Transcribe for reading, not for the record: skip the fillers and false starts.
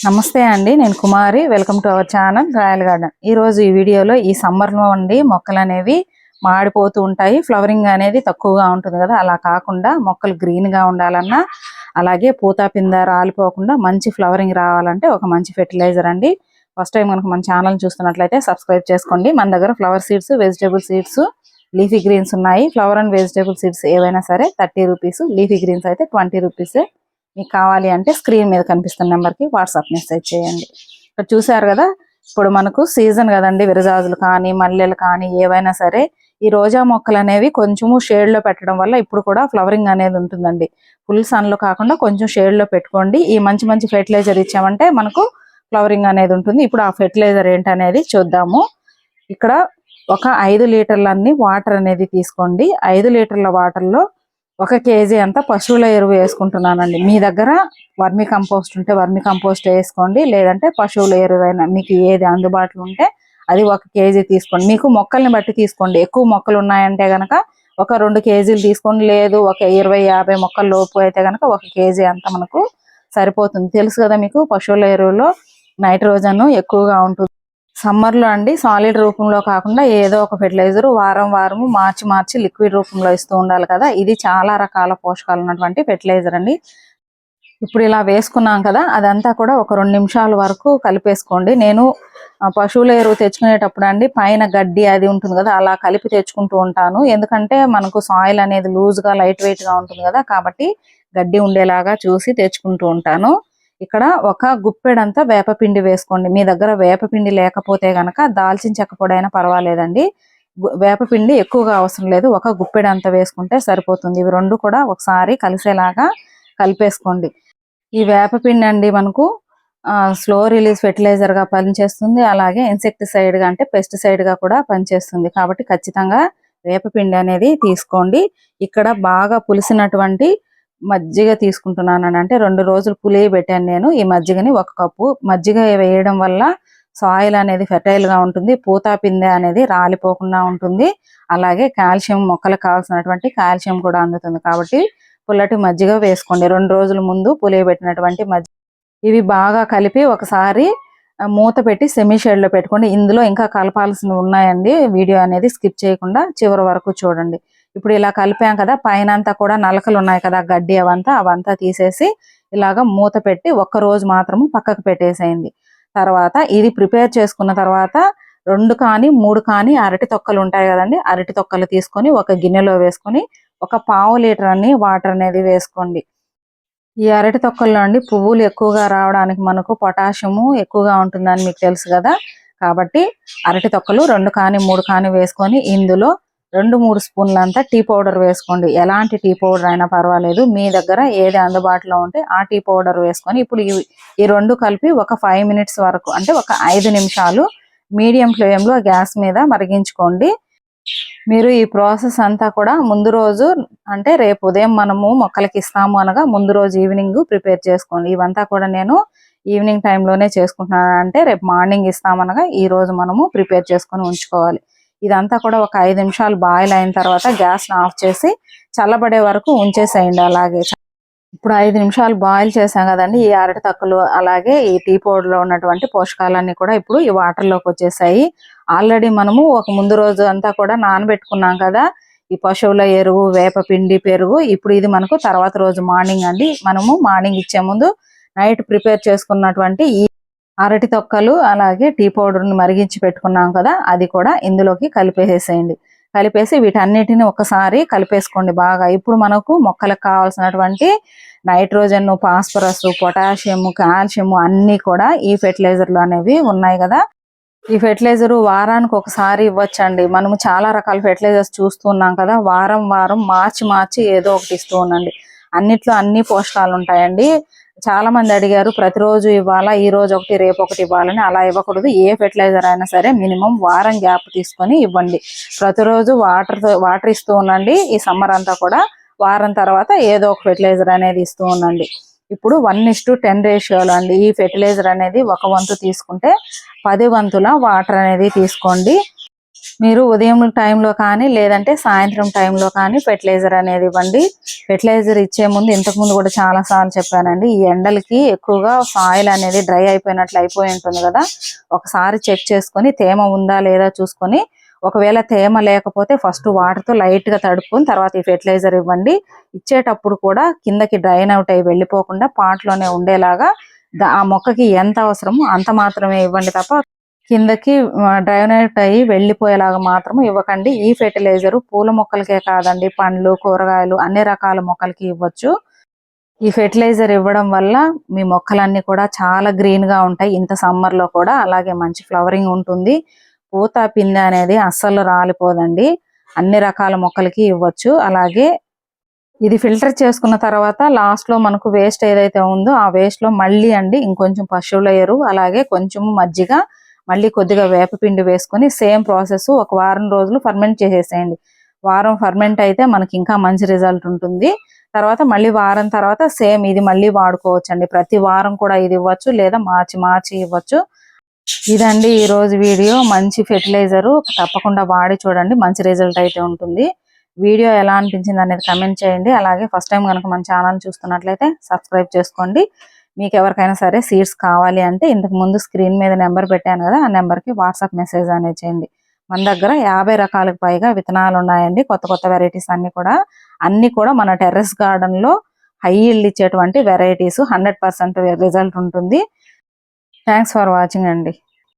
నమస్తే అండి, నేను Kumari. Welcome to our channel Royal Garden. ఈ రోజు ఈ వీడియోలో ఈ సమ్మర్లో అండి మొక్కలు అనేవి మాడిపోతూ ఉంటాయి, ఫ్లవరింగ్ అనేది తక్కువగా ఉంటుంది కదా. అలా కాకుండా మొక్కలు గ్రీన్గా ఉండాలన్నా, అలాగే పూత పింద రాలిపోకుండా మంచి ఫ్లవరింగ్ రావాలంటే ఒక మంచి ఫెర్టిలైజర్ అండి. ఫస్ట్ టైం కనుక మన ఛానల్ చూస్తున్నట్లయితే సబ్స్క్రైబ్ చేసుకోండి. మన దగ్గర flower seeds, vegetable seeds, leafy greens ఉన్నాయి. ఫ్లవర్ అండ్ వెజిటేబుల్ సీడ్స్ ఏవైనా సరే 30 రూపీస్, లీఫీ గ్రీన్స్ అయితే 20 రూపీస్. మీకు కావాలి అంటే స్క్రీన్ మీద కనిపిస్తున్న నెంబర్కి వాట్సాప్ మెసేజ్ చేయండి. ఇక్కడ చూసారు కదా, ఇప్పుడు మనకు సీజన్ కదండి. విరజాజులు కానీ మల్లెలు కానీ ఏవైనా సరే ఈ రోజా మొక్కలు అనేవి కొంచెము షేడ్లో పెట్టడం వల్ల ఇప్పుడు కూడా ఫ్లవరింగ్ అనేది ఉంటుందండి. ఫుల్ సన్లో కాకుండా కొంచెం షేడ్లో పెట్టుకోండి. ఈ మంచి మంచి ఫెర్టిలైజర్ ఇచ్చామంటే మనకు ఫ్లవరింగ్ అనేది ఉంటుంది. ఇప్పుడు ఆ ఫెర్టిలైజర్ ఏంటనేది చూద్దాము. ఇక్కడ ఒక 5 లీటర్లన్నీ వాటర్ అనేది తీసుకోండి. 5 లీటర్ల వాటర్లో 1 కేజీ అంతా పశువుల ఎరువు వేసుకుంటున్నానండి. మీ దగ్గర వర్మి కంపోస్ట్ ఉంటే వర్మి కంపోస్ట్ వేసుకోండి, లేదంటే పశువుల ఎరువైనా మీకు ఏది అందుబాటులో ఉంటే అది 1 కేజీ తీసుకోండి. మీకు మొక్కల్ని బట్టి తీసుకోండి. ఎక్కువ మొక్కలు ఉన్నాయంటే గనక ఒక 2 కేజీలు తీసుకోండి, లేదు ఒక 20-50 మొక్కల లోపు అయితే గనక 1 కేజీ అంతా మనకు సరిపోతుంది. తెలుసు కదా మీకు, పశువుల ఎరువులో నైట్రోజన్ ఎక్కువగా ఉంటుంది. సమ్మర్లో అండి సాలిడ్ రూపంలో కాకుండా ఏదో ఒక ఫెర్టిలైజర్ వారము మార్చి లిక్విడ్ రూపంలో ఇస్తూ ఉండాలి కదా. ఇది చాలా రకాల పోషకాలు ఉన్నటువంటి ఫెర్టిలైజర్ అండి. ఇప్పుడు ఇలా వేసుకున్నాం కదా, అదంతా కూడా ఒక 2 నిమిషాల వరకు కలిపేసుకోండి. నేను పశువుల ఎరువు తెచ్చుకునేటప్పుడు అండి పైన గడ్డి అది ఉంటుంది కదా, అలా కలిపి తెచ్చుకుంటూ ఉంటాను. ఎందుకంటే మనకు సాయిల్ అనేది లూజ్గా లైట్ వెయిట్గా ఉంటుంది కదా, కాబట్టి గడ్డి ఉండేలాగా చూసి తెచ్చుకుంటూ ఉంటాను. ఇక్కడ ఒక గుప్పెడంతా వేపపిండి వేసుకోండి. మీ దగ్గర వేపపిండి లేకపోతే గనక దాల్చిన చెక్క పొడి అయినా పర్వాలేదండి. వేపపిండి ఎక్కువగా అవసరం లేదు, ఒక గుప్పెడంత వేసుకుంటే సరిపోతుంది. ఇవి రెండు కూడా ఒకసారి కలిసేలాగా కలిపేసుకోండి. ఈ వేపపిండి అండి మనకు స్లో రిలీజ్ ఫెర్టిలైజర్ గా పనిచేస్తుంది, అలాగే ఇన్సెక్టిసైడ్ గా అంటే పెస్టిసైడ్ గా కూడా పనిచేస్తుంది. కాబట్టి ఖచ్చితంగా వేపపిండి అనేది తీసుకోండి. ఇక్కడ బాగా పులిసినటువంటి మజ్జిగ తీసుకుంటున్నాను. అంటే 2 రోజులు పులియ పెట్టాను నేను. ఈ మజ్జిగని 1 కప్పు మజ్జిగ వేయడం వల్ల సాయిల్ అనేది ఫెర్టైల్ గా ఉంటుంది, పూత పిందె అనేది రాలిపోకుండా ఉంటుంది, అలాగే కాల్షియం మొక్కలకు కావాల్సినటువంటి కాల్షియం కూడా అందుతుంది. కాబట్టి పుల్లటి మజ్జిగ వేసుకోండి. 2 రోజుల ముందు పులియబెట్టినటువంటి మజ్జిగ. ఇవి బాగా కలిపి ఒకసారి మూత పెట్టి సెమీ షేడ్ లో పెట్టుకోండి. ఇందులో ఇంకా కలపాల్సినవి ఉన్నాయండి, వీడియో అనేది స్కిప్ చేయకుండా చివరి వరకు చూడండి. ఇప్పుడు ఇలా కలిపాం కదా, పైన అంతా కూడా నలకలు ఉన్నాయి కదా, గడ్డి అవంతా తీసేసి ఇలాగా మూత పెట్టి 1 రోజు మాత్రము పక్కకు పెట్టేసేయండి. తర్వాత ఇది ప్రిపేర్ చేసుకున్న తర్వాత 2 కానీ 3 కానీ అరటి తొక్కలు ఉంటాయి కదండి, అరటి తొక్కలు తీసుకొని ఒక గిన్నెలో వేసుకొని ఒక 1/2 లీటర్ అన్ని వాటర్ అనేది వేసుకోండి. ఈ అరటి తొక్కల్లో అండి పువ్వులు ఎక్కువగా రావడానికి మనకు పొటాషియము ఎక్కువగా ఉంటుందని మీకు తెలుసు కదా. కాబట్టి అరటి తొక్కలు 2 కానీ 3 కానీ వేసుకొని ఇందులో 2-3 స్పూన్లంతా టీ పౌడర్ వేసుకోండి. ఎలాంటి టీ పౌడర్ అయినా పర్వాలేదు, మీ దగ్గర ఏది అందుబాటులో ఉంటే ఆ టీ పౌడర్ వేసుకొని ఇప్పుడు ఈ 2 కలిపి ఒక 5 మినిట్స్ వరకు అంటే ఒక 5 నిమిషాలు మీడియం ఫ్లేమ్లో గ్యాస్ మీద మరిగించుకోండి. మీరు ఈ ప్రాసెస్ అంతా కూడా ముందు రోజు అంటే రేపు ఉదయం మనము మొక్కలకి ఇస్తాము అనగా ముందు రోజు ఈవినింగ్ ప్రిపేర్ చేసుకోండి. ఇవంతా కూడా నేను ఈవినింగ్ టైంలోనే చేసుకుంటున్నాను, అంటే రేపు మార్నింగ్ ఇస్తామనగా ఈ రోజు మనము ప్రిపేర్ చేసుకొని ఉంచుకోవాలి. ఇదంతా కూడా ఒక 5 నిమిషాలు బాయిల్ అయిన తర్వాత గ్యాస్ని ఆఫ్ చేసి చల్లబడే వరకు ఉంచేసేయండి. అలాగే ఇప్పుడు 5 నిమిషాలు బాయిల్ చేసాం కదండి, ఈ అరటి తక్కులు అలాగే ఈ టీ పౌడర్లో ఉన్నటువంటి పోషకాలన్నీ కూడా ఇప్పుడు ఈ వాటర్లోకి వచ్చేసాయి. ఆల్రెడీ మనము ఒక ముందు రోజు అంతా కూడా నానబెట్టుకున్నాం కదా ఈ పశువుల ఎరువు, వేపపిండి, పెరుగు. ఇప్పుడు ఇది మనకు తర్వాత రోజు మార్నింగ్ అండి, మనము మార్నింగ్ ఇచ్చే ముందు నైట్ ప్రిపేర్ చేసుకున్నటువంటి ఈ అరటి తొక్కలు అలాగే టీ పౌడర్ని మరిగించి పెట్టుకున్నాం కదా, అది కూడా ఇందులోకి కలిపేసేయండి. కలిపేసి వీటన్నిటిని ఒకసారి కలిపేసుకోండి బాగా. ఇప్పుడు మనకు మొక్కలకు కావాల్సినటువంటి నైట్రోజన్, ఫాస్ఫరస్, పొటాషియం, కాల్షియం అన్నీ కూడా ఈ ఫెర్టిలైజర్లు అనేవి ఉన్నాయి కదా. ఈ ఫెర్టిలైజర్ వారానికి ఒకసారి ఇవ్వచ్చండి. మనము చాలా రకాల ఫెర్టిలైజర్స్ చూస్తున్నాం కదా, వారం మార్చి ఏదో ఒకటి ఇస్తూ ఉండండి. అన్నిట్లో అన్ని పోషకాలు ఉంటాయండి. చాలా మంది అడిగారు ప్రతిరోజు ఇవ్వాలా, ఈ రోజు ఒకటి రేపు ఒకటి ఇవ్వాలని. అలా ఇవ్వకూడదు. ఏ ఫెర్టిలైజర్ అయినా సరే మినిమం వారం గ్యాప్ తీసుకొని ఇవ్వండి. ప్రతిరోజు వాటర్ ఇస్తూ ఉండండి. ఈ సమ్మర్ అంతా కూడా వారం తర్వాత ఏదో ఒక ఫెర్టిలైజర్ అనేది ఇస్తూ ఉండండి. ఇప్పుడు 1:10 రేషియోలో అండి ఈ ఫెర్టిలైజర్ అనేది 1 వంతు తీసుకుంటే 10 వంతుల వాటర్ అనేది తీసుకోండి. మీరు ఉదయం టైంలో కానీ లేదంటే సాయంత్రం టైంలో కానీ ఫెర్టిలైజర్ అనేది ఇవ్వండి. ఫెర్టిలైజర్ ఇచ్చే ముందు ఇంతకు ముందు కూడా చాలా సార్లు చెప్పానండి, ఈ ఎండలకి ఎక్కువగా సాయిల్ అనేది డ్రై అయిపోయినట్లు అయిపోయి ఉంటుంది కదా, ఒకసారి చెక్ చేసుకొని తేమ ఉందా లేదా చూసుకొని, ఒకవేళ తేమ లేకపోతే ఫస్ట్ వాటర్తో లైట్ గా తడుపుకొని తర్వాత ఈ ఫెర్టిలైజర్ ఇవ్వండి. ఇచ్చేటప్పుడు కూడా కిందకి డ్రైన్ అవుట్ అయ్యి వెళ్ళిపోకుండా పాట్లోనే ఉండేలాగా ఆ మొక్కకి ఎంత అవసరమో అంత మాత్రమే ఇవ్వండి తప్ప కిందకి డ్రైనేట్ అయ్యి వెళ్ళిపోయేలాగా మాత్రం ఇవ్వకండి. ఈ ఫెర్టిలైజర్ పూల మొక్కలకే కాదండి, పండ్లు, కూరగాయలు అన్ని రకాల మొక్కలకి ఇవ్వచ్చు. ఈ ఫెర్టిలైజర్ ఇవ్వడం వల్ల మీ మొక్కలన్నీ కూడా చాలా గ్రీన్ గా ఉంటాయి ఇంత సమ్మర్ లో కూడా. అలాగే మంచి ఫ్లవరింగ్ ఉంటుంది. పూత పిందె అనేది అస్సలు రాలిపోదండి. అన్ని రకాల మొక్కలకి ఇవ్వచ్చు. అలాగే ఇది ఫిల్టర్ చేసుకున్న తర్వాత లాస్ట్ లో మనకు వేస్ట్ ఏదైతే ఉందో ఆ వేస్ట్ లో మళ్ళీ ఇంకొంచెం పశువుల ఎరువు, అలాగే కొంచెం మజ్జిగ, మళ్ళీ కొద్దిగా వేపపిండి వేసుకొని సేమ్ ప్రాసెస్ ఒక వారం రోజులు ఫర్మెంట్ చేసేసేయండి. వారం ఫర్మెంట్ అయితే మనకి ఇంకా మంచి రిజల్ట్ ఉంటుంది. తర్వాత మళ్ళీ వారం తర్వాత సేమ్ ఇది మళ్ళీ వాడుకోవచ్చు. ప్రతి వారం కూడా ఇది ఇవ్వచ్చు, లేదా మార్చి మార్చి ఇవ్వచ్చు. ఇదండి ఈ రోజు వీడియో. మంచి ఫెర్టిలైజర్ తప్పకుండా వాడి చూడండి, మంచి రిజల్ట్ అయితే ఉంటుంది. వీడియో ఎలా అనిపించింది అనేది కమెంట్ చేయండి. అలాగే ఫస్ట్ టైం కనుక మన ఛానల్ చూస్తున్నట్లయితే సబ్స్క్రైబ్ చేసుకోండి. మీకు ఎవరికైనా సరే సీడ్స్ కావాలి అంటే ఇంతకు ముందు స్క్రీన్ మీద నెంబర్ పెట్టాను కదా, ఆ నెంబర్కి వాట్సాప్ మెసేజ్ అనేది చేయండి. మన దగ్గర 50 రకాలకు పైగా విత్తనాలు ఉన్నాయండి. కొత్త కొత్త వెరైటీస్ అన్ని కూడా మన టెర్రస్ గార్డెన్ లో హై ఈల్డ్ ఇచ్చేటువంటి వెరైటీస్. 100% రిజల్ట్ ఉంటుంది. థ్యాంక్స్ ఫర్ వాచింగ్ అండి.